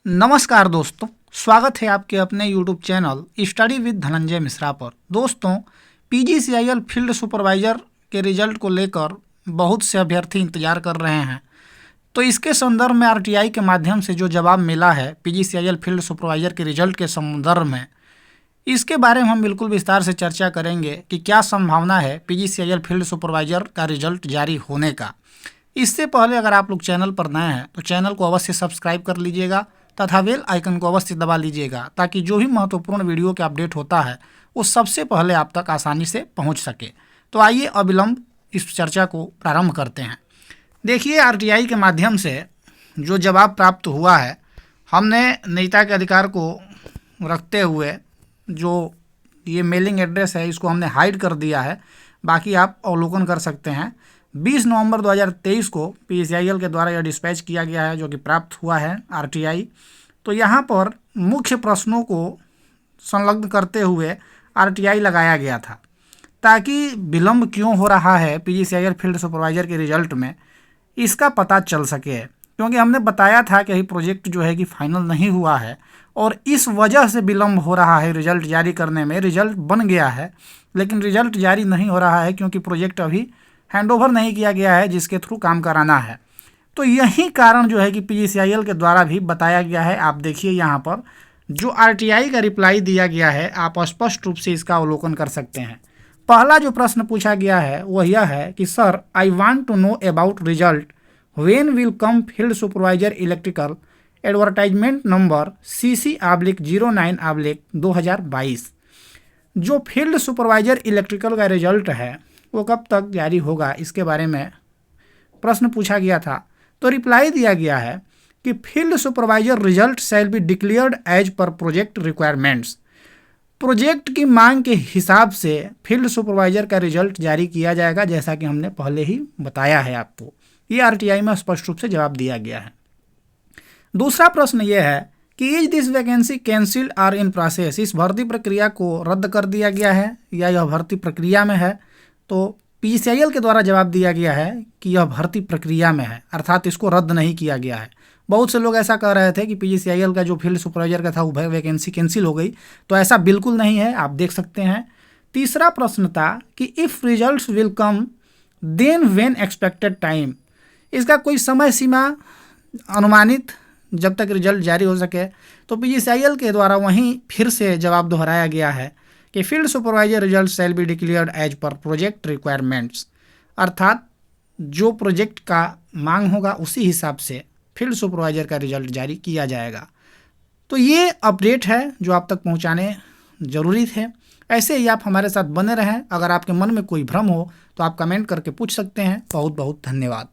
नमस्कार दोस्तों, स्वागत है आपके अपने YouTube channel study with Dhananjay Mishra पर। दोस्तों, PGCIL फील्ड सुपरवाइज़र के रिजल्ट को लेकर बहुत से अभ्यर्थी इंतज़ार कर रहे हैं। तो इसके संदर्भ में RTI के माध्यम से जो जवाब मिला है PGCIL फील्ड सुपरवाइज़र के रिजल्ट के संदर्भ में, इसके बारे में हम बिल्कुल विस्तार से चर्चा करेंगे कि क्या संभावना है PGCIL फील्ड सुपरवाइज़र का रिजल्ट जारी होने का। इससे पहले अगर आप लोग चैनल पर नए हैं तो चैनल को अवश्य सब्सक्राइब कर लीजिएगा तथा बेल आइकन को अवश्य दबा लीजिएगा ताकि जो भी महत्वपूर्ण वीडियो के अपडेट होता है वो सबसे पहले आप तक आसानी से पहुंच सके। तो आइए अविलंब इस चर्चा को प्रारंभ करते हैं। देखिए, RTI के माध्यम से जो जवाब प्राप्त हुआ है, हमने निजता के अधिकार को रखते हुए जो ये मेलिंग एड्रेस है इसको हमने हाइड कर दिया है, बाकी आप अवलोकन कर सकते हैं। 20 नवंबर 2023 को PGCIL के द्वारा यह डिस्पैच किया गया है जो कि प्राप्त हुआ है RTI। तो यहाँ पर मुख्य प्रश्नों को संलग्न करते हुए RTI लगाया गया था ताकि विलंब क्यों हो रहा है PGCIL फील्ड सुपरवाइज़र के रिजल्ट में इसका पता चल सके, क्योंकि हमने बताया था कि प्रोजेक्ट जो है कि फाइनल नहीं हुआ है और इस वजह से विलंब हो रहा है रिजल्ट जारी करने में। रिजल्ट बन गया है लेकिन रिजल्ट जारी नहीं हो रहा है क्योंकि प्रोजेक्ट अभी हैंडओवर नहीं किया गया है जिसके थ्रू काम कराना है। तो यही कारण जो है कि PGCIL के द्वारा भी बताया गया है। आप देखिए यहाँ पर जो RTI का रिप्लाई दिया गया है, आप स्पष्ट रूप से इसका अवलोकन कर सकते हैं। पहला जो प्रश्न पूछा गया है वह यह है कि sir, I want to know about result when will come field supervisor electrical advertisement number CC/09/2022। जो फील्ड सुपरवाइजर इलेक्ट्रिकल का रिजल्ट है वो कब तक जारी होगा, इसके बारे में प्रश्न पूछा गया था। तो रिप्लाई दिया गया है कि field supervisor result shall be declared as per project requirements. Project की मांग के हिसाब से फील्ड सुपरवाइजर का रिजल्ट जारी किया जाएगा, जैसा कि हमने पहले ही बताया है आपको। ये RTI में स्पष्ट रूप से जवाब दिया गया है। दूसरा प्रश्न ये है कि is this vacancy cancelled or in process. इस भर्ती प्रक्रिया को रद्द कर दिया गया है या यह भर्ती प्रक्रिया में है। तो PGCIL के द्वारा जवाब दिया गया है कि यह भर्ती प्रक्रिया में है, अर्थात इसको रद्द नहीं किया गया है। बहुत से लोग ऐसा कह रहे थे कि PGCIL का जो फील्ड सुपरवाइजर का था वो वैकेंसी कैंसिल हो गई, तो ऐसा बिल्कुल नहीं है, आप देख सकते हैं। तीसरा प्रश्न था कि if results will come then when expected time. इसका कोई समय सीमा अनुमानित जब तक रिजल्ट जारी हो सके। तो PGCIL के द्वारा वहीं फिर से जवाब दोहराया गया है कि field supervisor result shall be declared as per project requirements, अर्थात जो प्रोजेक्ट का मांग होगा उसी हिसाब से फील्ड सुपरवाइजर का रिजल्ट जारी किया जाएगा। तो ये अपडेट है जो आप तक पहुंचाने ज़रूरी थे। ऐसे ही आप हमारे साथ बने रहें। अगर आपके मन में कोई भ्रम हो तो आप कमेंट करके पूछ सकते हैं। बहुत बहुत धन्यवाद।